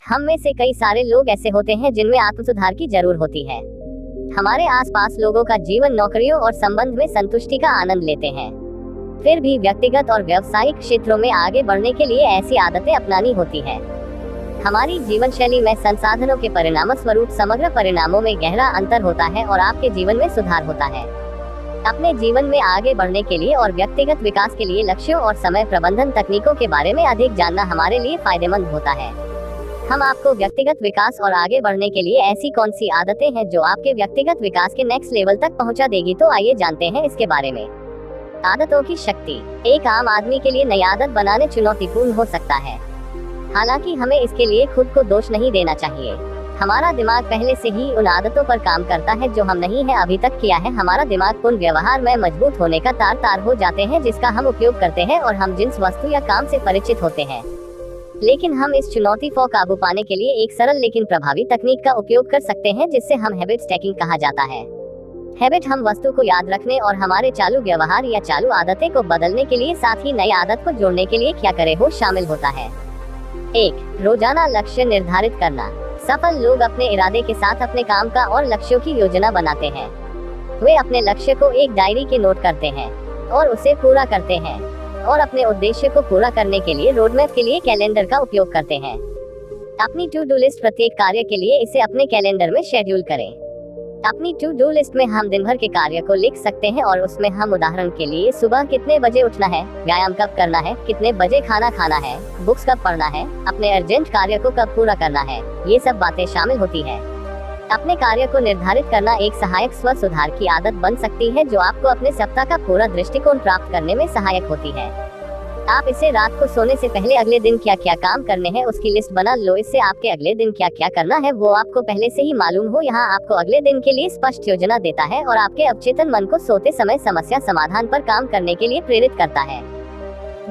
हम में से कई सारे लोग ऐसे होते हैं जिनमें आत्म सुधार की जरूर होती है। हमारे आसपास लोगों का जीवन नौकरियों और संबंध में संतुष्टि का आनंद लेते हैं, फिर भी व्यक्तिगत और व्यावसायिक क्षेत्रों में आगे बढ़ने के लिए ऐसी आदतें अपनानी होती है। हमारी जीवन शैली में संसाधनों के परिणाम स्वरूप समग्र परिणामों में गहरा अंतर होता है और आपके जीवन में सुधार होता है। अपने जीवन में आगे बढ़ने के लिए और व्यक्तिगत विकास के लिए लक्ष्यों और समय प्रबंधन तकनीकों के बारे में अधिक जानना हमारे लिए फायदेमंद होता है। हम आपको व्यक्तिगत विकास और आगे बढ़ने के लिए ऐसी कौन सी आदतें हैं जो आपके व्यक्तिगत विकास के नेक्स्ट लेवल तक पहुंचा देगी, तो आइए जानते हैं इसके बारे में। आदतों की शक्ति। एक आम आदमी के लिए नई आदत बनाने चुनौतीपूर्ण हो सकता है, हालांकि हमें इसके लिए खुद को दोष नहीं देना चाहिए। हमारा दिमाग पहले से ही उन आदतों पर काम करता है जो हम नहीं है अभी तक किया है। हमारा दिमाग उन व्यवहार में मजबूत होने का तार हो जाते हैं जिसका हम उपयोग करते हैं और हम जिस वस्तु या काम से परिचित होते हैं। लेकिन हम इस चुनौती को काबू पाने के लिए एक सरल लेकिन प्रभावी तकनीक का उपयोग कर सकते हैं जिससे हम हैबिट स्टैकिंग कहा जाता है। हैबिट हम वस्तु को याद रखने और हमारे चालू व्यवहार या चालू आदतें को बदलने के लिए साथ ही नई आदत को जोड़ने के लिए क्या करे हो शामिल होता है। 1. रोजाना लक्ष्य निर्धारित करना। सफल लोग अपने इरादे के साथ अपने काम का और लक्ष्यों की योजना बनाते हैं। वे अपने लक्ष्य को एक डायरी के नोट करते हैं और उसे पूरा करते हैं, और अपने उद्देश्य को पूरा करने के लिए रोडमैप के लिए कैलेंडर का उपयोग करते हैं। अपनी टू डू लिस्ट प्रत्येक कार्य के लिए इसे अपने कैलेंडर में शेड्यूल करें। अपनी टू डू लिस्ट में हम दिन भर के कार्य को लिख सकते हैं और उसमें हम उदाहरण के लिए सुबह कितने बजे उठना है, व्यायाम कब करना है, कितने बजे खाना खाना है, बुक्स कब पढ़ना है, अपने अर्जेंट कार्य को कब पूरा करना है, ये सब बातें शामिल होती है। अपने कार्य को निर्धारित करना एक सहायक स्व सुधार की आदत बन सकती है जो आपको अपने सप्ताह का पूरा दृष्टिकोण प्राप्त करने में सहायक होती है। आप इसे रात को सोने से पहले अगले दिन क्या क्या काम करने हैं उसकी लिस्ट बना लो। इससे आपके अगले दिन क्या क्या करना है वो आपको पहले से ही मालूम हो। यहाँ आपको अगले दिन के लिए स्पष्ट योजना देता है और आपके अवचेतन मन को सोते समय समस्या समाधान पर काम करने के लिए प्रेरित करता है।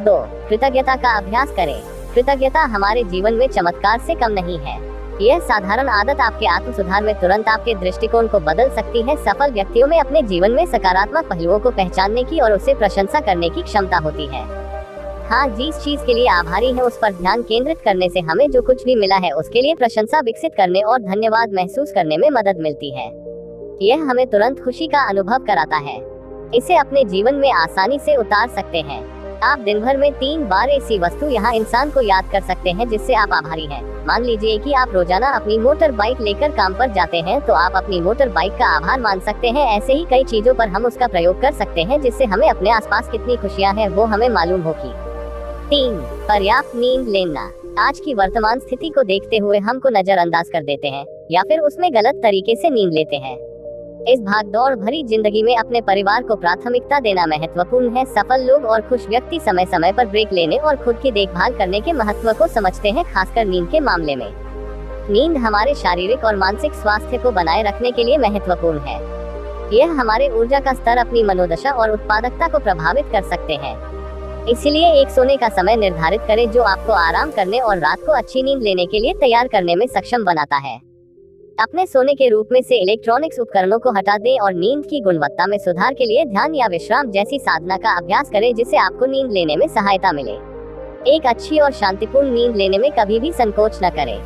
2. कृतज्ञता का अभ्यास करें। कृतज्ञता हमारे जीवन में चमत्कार से कम नहीं है। यह साधारण आदत आपके आत्म सुधार में तुरंत आपके दृष्टिकोण को बदल सकती है। सफल व्यक्तियों में अपने जीवन में सकारात्मक पहलुओं को पहचानने की और उसे प्रशंसा करने की क्षमता होती है। हाँ, जिस चीज के लिए आभारी है उस पर ध्यान केंद्रित करने से हमें जो कुछ भी मिला है उसके लिए प्रशंसा विकसित करने और धन्यवाद महसूस करने में मदद मिलती है। यह हमें तुरंत खुशी का अनुभव कराता है। इसे अपने जीवन में आसानी से उतार सकते हैं। आप दिन भर में 3 बार ऐसी वस्तु यहाँ इंसान को याद कर सकते हैं जिससे आप आभारी हैं। मान लीजिए कि आप रोजाना अपनी मोटर बाइक लेकर काम पर जाते हैं तो आप अपनी मोटर बाइक का आभार मान सकते हैं। ऐसे ही कई चीजों पर हम उसका प्रयोग कर सकते हैं जिससे हमें अपने आसपास कितनी खुशियाँ हैं वो हमें मालूम होगी। 3. पर्याप्त नींद लेना। आज की वर्तमान स्थिति को देखते हुए हमको नजरअंदाज कर देते हैं या फिर उसमें गलत तरीके से नींद लेते हैं। इस भागदौड़ भरी जिंदगी में अपने परिवार को प्राथमिकता देना महत्वपूर्ण है। सफल लोग और खुश व्यक्ति समय समय पर ब्रेक लेने और खुद की देखभाल करने के महत्व को समझते हैं, खासकर नींद के मामले में। नींद हमारे शारीरिक और मानसिक स्वास्थ्य को बनाए रखने के लिए महत्वपूर्ण है। यह हमारे ऊर्जा का स्तर, अपनी मनोदशा और उत्पादकता को प्रभावित कर सकते हैं। इसलिए एक सोने का समय निर्धारित करें जो आपको आराम करने और रात को अच्छी नींद लेने के लिए तैयार करने में सक्षम बनाता है। अपने सोने के रूप में से इलेक्ट्रॉनिक्स उपकरणों को हटा दें और नींद की गुणवत्ता में सुधार के लिए ध्यान या विश्राम जैसी साधना का अभ्यास करें जिससे आपको नींद लेने में सहायता मिले। एक अच्छी और शांतिपूर्ण नींद लेने में कभी भी संकोच न करें।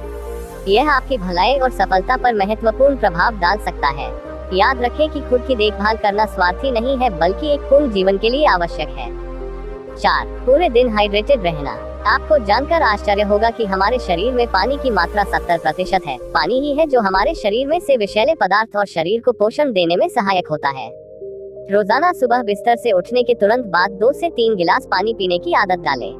यह आपकी भलाई और सफलता पर महत्वपूर्ण प्रभाव डाल सकता है। याद रखें कि खुद की देखभाल करना स्वार्थी नहीं है बल्कि एक पूर्ण जीवन के लिए आवश्यक है। 4. पूरे दिन हाइड्रेटेड रहना। आपको जानकर आश्चर्य होगा कि हमारे शरीर में पानी की मात्रा 70% है। पानी ही है जो हमारे शरीर में से विषैले पदार्थ और शरीर को पोषण देने में सहायक होता है। रोजाना सुबह बिस्तर से उठने के तुरंत बाद 2 से 3 गिलास पानी पीने की आदत डालें।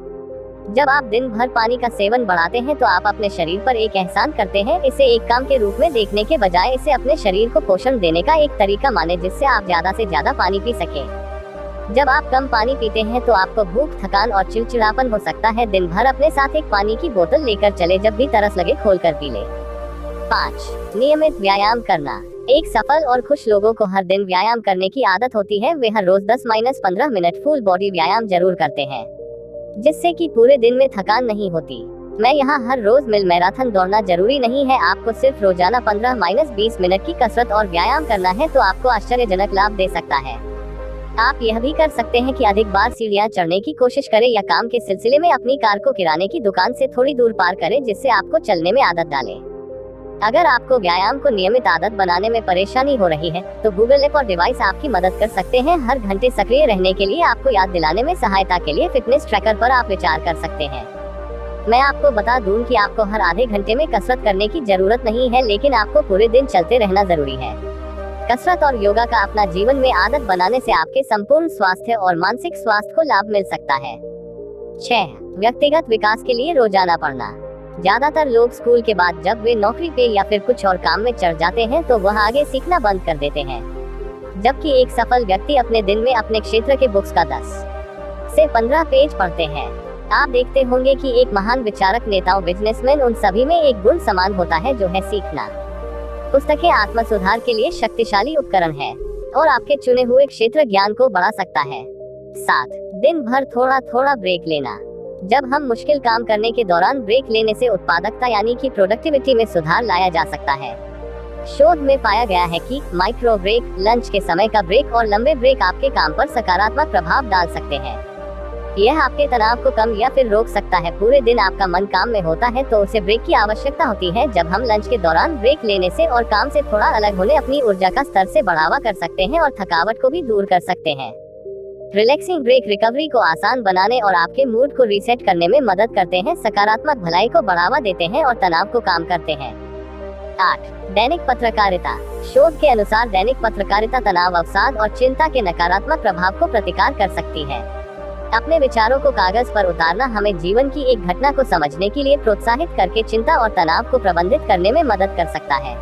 जब आप दिन भर पानी का सेवन बढ़ाते हैं तो आप अपने शरीर पर एक एहसान करते हैं। इसे एक काम के रूप में देखने के बजाय इसे अपने शरीर को पोषण देने का एक तरीका माने जिससे आप ज्यादा से ज्यादा पानी पी सकें। जब आप कम पानी पीते हैं तो आपको भूख, थकान और चिड़चिड़ापन हो सकता है। दिन भर अपने साथ एक पानी की बोतल लेकर चले, जब भी तरस लगे खोलकर पी ले। 5. नियमित व्यायाम करना। एक सफल और खुश लोगों को हर दिन व्यायाम करने की आदत होती है। वे हर रोज 10-15 मिनट फुल बॉडी व्यायाम जरूर करते हैं जिससे कि पूरे दिन में थकान नहीं होती। मैं यहाँ हर रोज मिल मैराथन दौड़ना जरूरी नहीं है। आपको सिर्फ रोजाना 15-20 मिनट की कसरत और व्यायाम करना है तो आपको आश्चर्यजनक लाभ दे सकता है। आप यह भी कर सकते हैं कि अधिक बार सीढ़ियां चढ़ने की कोशिश करें या काम के सिलसिले में अपनी कार को किराने की दुकान से थोड़ी दूर पार करें, जिससे आपको चलने में आदत डालें। अगर आपको व्यायाम को नियमित आदत बनाने में परेशानी हो रही है, तो गूगल ऐप और डिवाइस आपकी मदद कर सकते हैं। हर घंटे सक्रिय रहने के लिए आपको याद दिलाने में सहायता के लिए फिटनेस ट्रैकर पर आप विचार कर सकते हैं। मैं आपको बता दूं कि आपको हर आधे घंटे में कसरत करने की जरूरत नहीं है, लेकिन आपको पूरे दिन चलते रहना जरूरी है। कसरत और योगा का अपना जीवन में आदत बनाने से आपके संपूर्ण स्वास्थ्य और मानसिक स्वास्थ्य को लाभ मिल सकता है। 6. व्यक्तिगत विकास के लिए रोजाना पढ़ना। ज्यादातर लोग स्कूल के बाद जब वे नौकरी पे या फिर कुछ और काम में चढ़ जाते हैं तो वह आगे सीखना बंद कर देते हैं, जबकि एक सफल व्यक्ति अपने दिन में अपने क्षेत्र के बुक्स का 10 से 15 पेज पढ़ते हैं। आप देखते होंगे कि एक महान विचारक, नेताओं, बिजनेसमैन, उन सभी में एक गुण समान होता है, जो है सीखना। पुस्तकें आत्म सुधार के लिए शक्तिशाली उपकरण है और आपके चुने हुए क्षेत्र ज्ञान को बढ़ा सकता है। 7. दिन भर थोड़ा थोड़ा ब्रेक लेना। जब हम मुश्किल काम करने के दौरान ब्रेक लेने से उत्पादकता यानी कि प्रोडक्टिविटी में सुधार लाया जा सकता है। शोध में पाया गया है कि माइक्रो ब्रेक, लंच के समय का ब्रेक और लंबे ब्रेक आपके काम पर सकारात्मक प्रभाव डाल सकते हैं। यह आपके तनाव को कम या फिर रोक सकता है। पूरे दिन आपका मन काम में होता है तो उसे ब्रेक की आवश्यकता होती है। जब हम लंच के दौरान ब्रेक लेने से और काम से थोड़ा अलग होने अपनी ऊर्जा का स्तर से बढ़ावा कर सकते हैं और थकावट को भी दूर कर सकते हैं। रिलैक्सिंग ब्रेक रिकवरी को आसान बनाने और आपके मूड को रीसेट करने में मदद करते हैं, सकारात्मक भलाई को बढ़ावा देते हैं और तनाव को कम करते हैं। 8. दैनिक पत्रकारिता। शोध के अनुसार दैनिक पत्रकारिता तनाव, अवसाद और चिंता के नकारात्मक प्रभाव को प्रतिकार कर सकती है। अपने विचारों को कागज पर उतारना हमें जीवन की एक घटना को समझने के लिए प्रोत्साहित करके चिंता और तनाव को प्रबंधित करने में मदद कर सकता है।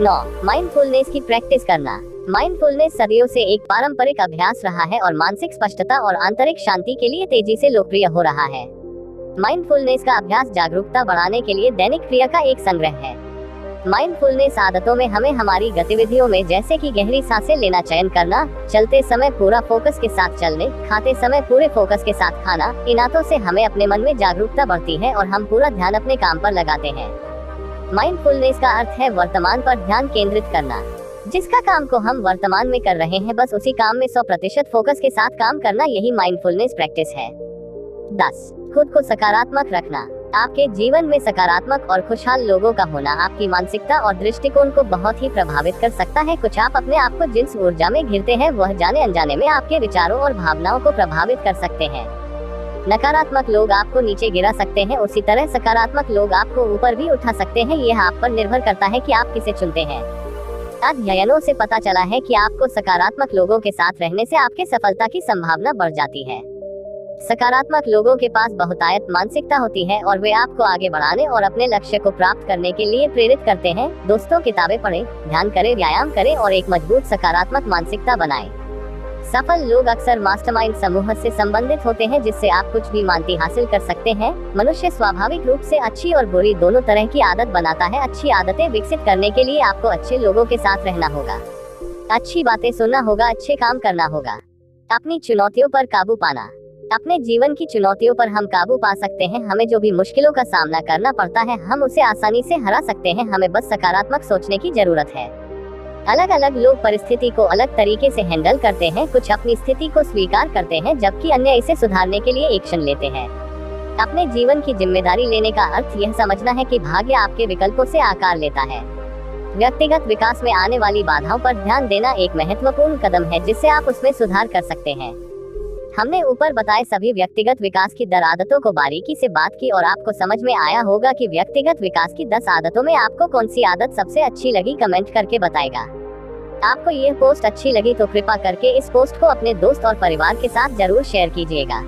9. माइंडफुलनेस की प्रैक्टिस करना। माइंडफुलनेस सदियों से एक पारंपरिक अभ्यास रहा है और मानसिक स्पष्टता और आंतरिक शांति के लिए तेजी से लोकप्रिय हो रहा है। माइंडफुलनेस का अभ्यास जागरूकता बढ़ाने के लिए दैनिक क्रिया का एक संग्रह है। माइंडफुलनेस आदतों में हमें हमारी गतिविधियों में, जैसे कि गहरी सांसें लेना चयन करना, चलते समय पूरा फोकस के साथ चलने, खाते समय पूरे फोकस के साथ खाना, इन आदतों से हमें अपने मन में जागरूकता बढ़ती है और हम पूरा ध्यान अपने काम पर लगाते हैं। माइंडफुलनेस का अर्थ है वर्तमान पर ध्यान केंद्रित करना। जिसका काम को हम वर्तमान में कर रहे हैं, बस उसी काम में 100% फोकस के साथ काम करना, यही माइंडफुलनेस प्रैक्टिस है। 10. खुद को सकारात्मक रखना। आपके जीवन में सकारात्मक और खुशहाल लोगों का होना आपकी मानसिकता और दृष्टिकोण को बहुत ही प्रभावित कर सकता है। कुछ आप अपने आप को जिस ऊर्जा में घिरते हैं, वह जाने अनजाने में आपके विचारों और भावनाओं को प्रभावित कर सकते हैं। नकारात्मक लोग आपको नीचे गिरा सकते हैं, उसी तरह सकारात्मक लोग आपको ऊपर भी उठा सकते हैं। यह आप पर निर्भर करता है कि आप किसे चुनते हैं। अध्ययनों से पता चला है कि आपको सकारात्मक लोगों के साथ रहने से आपके सफलता की संभावना बढ़ जाती है। सकारात्मक लोगों के पास बहुतायत मानसिकता होती है और वे आपको आगे बढ़ाने और अपने लक्ष्य को प्राप्त करने के लिए प्रेरित करते हैं। दोस्तों, किताबें पढ़ें, ध्यान करें, व्यायाम करें और एक मजबूत सकारात्मक मानसिकता बनाएं। सफल लोग अक्सर मास्टरमाइंड समूह से संबंधित होते हैं, जिससे आप कुछ भी मानती हासिल कर सकते हैं। मनुष्य स्वाभाविक रूप से अच्छी और बुरी दोनों तरह की आदत बनाता है। अच्छी आदतें विकसित करने के लिए आपको अच्छे लोगों के साथ रहना होगा, अच्छी बातें सुनना होगा, अच्छे काम करना होगा। अपनी चुनौतियों पर काबू पाना। अपने जीवन की चुनौतियों पर हम काबू पा सकते हैं। हमें जो भी मुश्किलों का सामना करना पड़ता है, हम उसे आसानी से हरा सकते हैं। हमें बस सकारात्मक सोचने की जरूरत है। अलग अलग लोग परिस्थिति को अलग तरीके से हैंडल करते हैं। कुछ अपनी स्थिति को स्वीकार करते हैं, जबकि अन्य इसे सुधारने के लिए एक्शन लेते हैं। अपने जीवन की जिम्मेदारी लेने का अर्थ यह समझना है कि भाग्य आपके विकल्पों से आकार लेता है। व्यक्तिगत विकास में आने वाली बाधाओं पर ध्यान देना एक महत्वपूर्ण कदम है, जिससे आप उसमें सुधार कर सकते हैं। हमने ऊपर बताए सभी व्यक्तिगत विकास की 10 आदतों को बारीकी से बात की और आपको समझ में आया होगा कि व्यक्तिगत विकास की 10 आदतों में आपको कौन सी आदत सबसे अच्छी लगी। कमेंट करके बताएगा। आपको यह पोस्ट अच्छी लगी तो कृपा करके इस पोस्ट को अपने दोस्त और परिवार के साथ जरूर शेयर कीजिएगा।